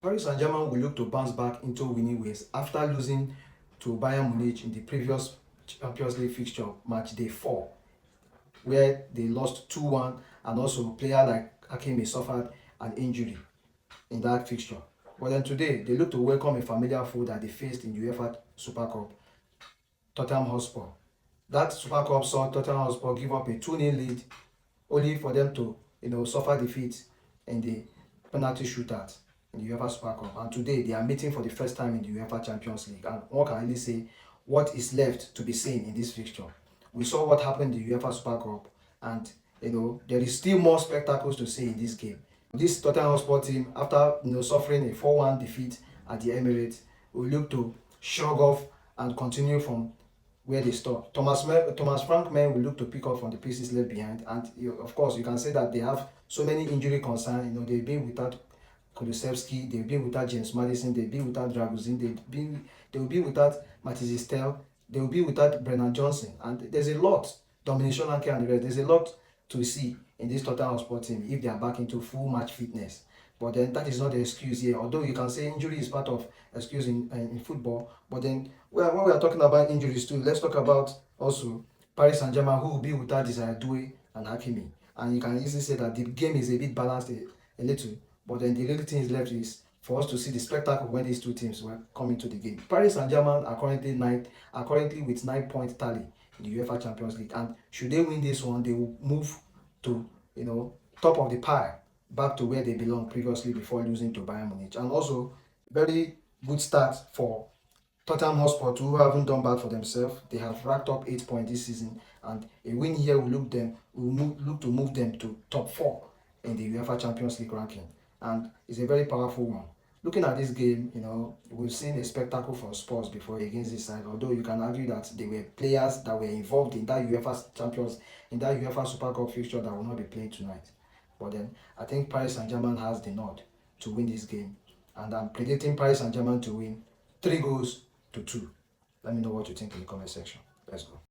Paris Saint-Germain will look to bounce back into winning ways after losing to Bayern Munich in the previous Champions League fixture, match day 4, where they lost 2-1, and also a player like Hakimi suffered an injury in that fixture. But then today, they look to welcome a familiar foe that they faced in UEFA Super Cup, Tottenham Hotspur. That Super Cup saw Tottenham Hotspur give up a 2-0 lead, only for them to suffer defeat in the penalty shootout in the UEFA Super Cup. And today they are meeting for the first time in the UEFA Champions League. And one can really say what is left to be seen in this fixture. We saw what happened in the UEFA Super Cup, and there is still more spectacles to see in this game. This Tottenham Hotspur team, after suffering a 4-1 defeat at the Emirates, will look to shrug off and continue from where they stop. Thomas Frank men will look to pick up from the pieces left behind, and of course you can say that they have so many injury concerns. They've been without Kulusevski, they've been without James Madison, they've been without Dragozin, they will be without Matisse Stel, they will be without Brennan Johnson, and there's a lot. Dominic Solanke and the rest. There's a lot to see in this Tottenham Hotspur team if they are back into full match fitness. But then that is not the excuse here. Although you can say injury is part of excuse in football. But then when we are talking about injuries too, let's talk about also Paris Saint-Germain, who will be without Desire Doué and Hakimi. And you can easily say that the game is a bit balanced a little. But then the only thing is left is for us to see the spectacle when these two teams were coming to the game. Paris Saint-Germain are currently with 9-point tally in the UEFA Champions League, and should they win this one, they will move to top of the pile, back to where they belong previously before losing to Bayern Munich. And also very good start for Tottenham Hotspur, who haven't done bad for themselves. They have racked up 8 points this season, and a win here will look to move them to top 4 in the UEFA Champions League ranking, and it's a very powerful one. Looking at this game, we've seen a spectacle for Spurs before against this side. Although you can argue that there were players that were involved in that UEFA Super Cup fixture that will not be playing tonight. But then I think Paris Saint-Germain has the nod to win this game, and I'm predicting Paris Saint-Germain to win 3-2. Let me know what you think in the comment section. Let's go.